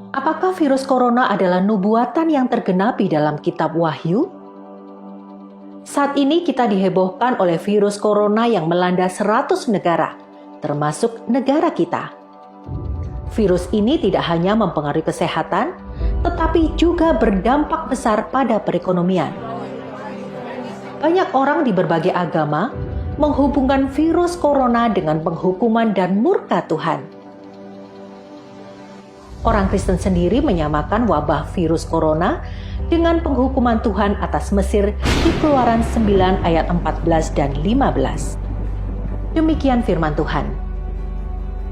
Apakah virus corona adalah nubuatan yang tergenapi dalam kitab Wahyu? Saat ini kita dihebohkan oleh virus corona yang melanda 100 negara, termasuk negara kita. Virus ini tidak hanya mempengaruhi kesehatan, tetapi juga berdampak besar pada perekonomian. Banyak orang di berbagai agama menghubungkan virus corona dengan penghukuman dan murka Tuhan. Orang Kristen sendiri menyamakan wabah virus corona dengan penghukuman Tuhan atas Mesir di Keluaran 9 ayat 14 dan 15. Demikian firman Tuhan.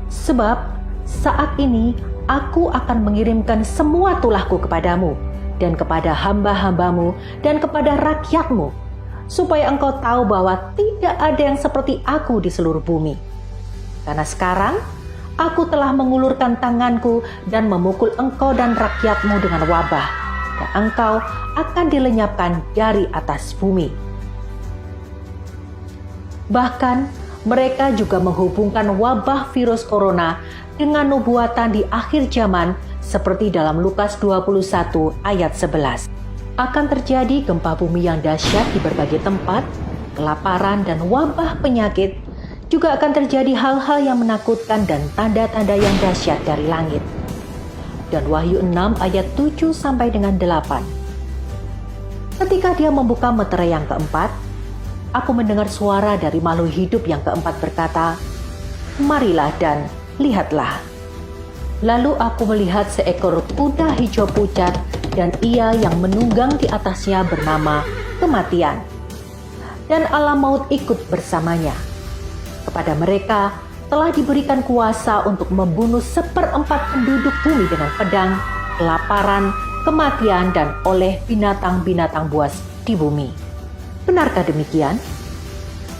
Sebab saat ini aku akan mengirimkan semua tulahku kepadamu dan kepada hamba-hambamu dan kepada rakyatmu, supaya engkau tahu bahwa tidak ada yang seperti aku di seluruh bumi. Karena sekarang aku telah mengulurkan tanganku dan memukul engkau dan rakyatmu dengan wabah, dan engkau akan dilenyapkan dari atas bumi. Bahkan mereka juga menghubungkan wabah virus corona dengan nubuatan di akhir zaman seperti dalam Lukas 21 ayat 11. Akan terjadi gempa bumi yang dahsyat di berbagai tempat, kelaparan dan wabah penyakit. Juga akan terjadi hal-hal yang menakutkan dan tanda-tanda yang dahsyat dari langit. Dan Wahyu 6 ayat 7 sampai dengan 8. Ketika dia membuka meterai yang keempat, aku mendengar suara dari makhluk hidup yang keempat berkata, "Marilah dan lihatlah." Lalu aku melihat seekor kuda hijau pucat dan ia yang menunggang di atasnya bernama Kematian. Dan alam maut ikut bersamanya. Kepada mereka telah diberikan kuasa untuk membunuh 1/4 penduduk bumi dengan pedang, kelaparan, kematian, dan oleh binatang-binatang buas di bumi. Benarkah demikian?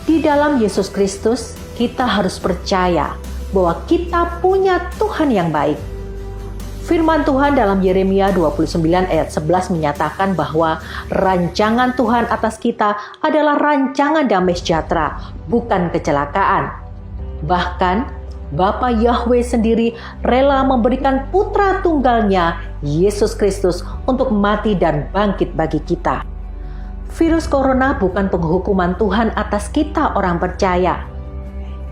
Di dalam Yesus Kristus, kita harus percaya bahwa kita punya Tuhan yang baik. Firman Tuhan dalam Yeremia 29 ayat 11 menyatakan bahwa rancangan Tuhan atas kita adalah rancangan damai sejahtera, bukan kecelakaan. Bahkan Bapa Yahweh sendiri rela memberikan putra tunggalnya, Yesus Kristus, untuk mati dan bangkit bagi kita. Virus corona bukan penghukuman Tuhan atas kita orang percaya.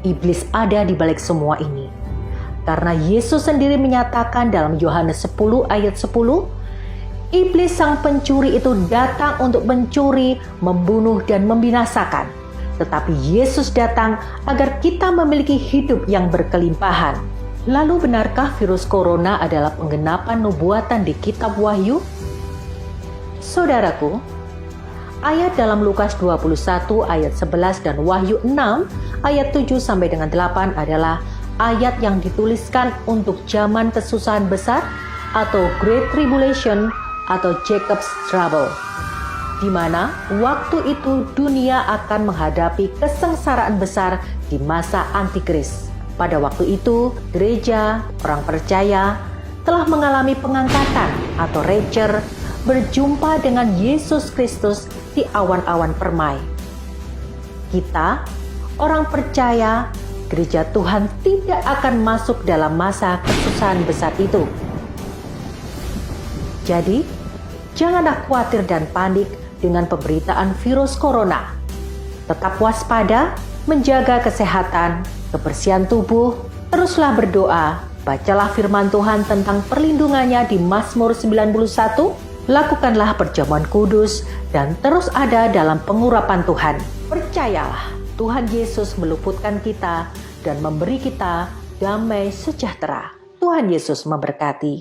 Iblis ada di balik semua ini. Karena Yesus sendiri menyatakan dalam Yohanes 10 ayat 10, iblis sang pencuri itu datang untuk mencuri, membunuh, dan membinasakan. Tetapi Yesus datang agar kita memiliki hidup yang berkelimpahan. Lalu benarkah virus corona adalah penggenapan nubuatan di kitab Wahyu? Saudaraku, ayat dalam Lukas 21 ayat 11 dan Wahyu 6 ayat 7 sampai dengan 8 adalah ayat yang dituliskan untuk zaman kesusahan besar atau Great Tribulation atau Jacob's Trouble, di mana waktu itu dunia akan menghadapi kesengsaraan besar di masa Antikris. Pada waktu itu, gereja, orang percaya, telah mengalami pengangkatan atau rapture, berjumpa dengan Yesus Kristus di awan-awan permai. Kita, orang percaya, gereja Tuhan tidak akan masuk dalam masa kesusahan besar itu. Jadi, janganlah khawatir dan panik dengan pemberitaan virus corona. Tetap waspada, menjaga kesehatan, kebersihan tubuh, teruslah berdoa, bacalah firman Tuhan tentang perlindungannya di Mazmur 91, lakukanlah perjamuan kudus, dan terus ada dalam pengurapan Tuhan. Percayalah, Tuhan Yesus meluputkan kita dan memberi kita damai sejahtera. Tuhan Yesus memberkati.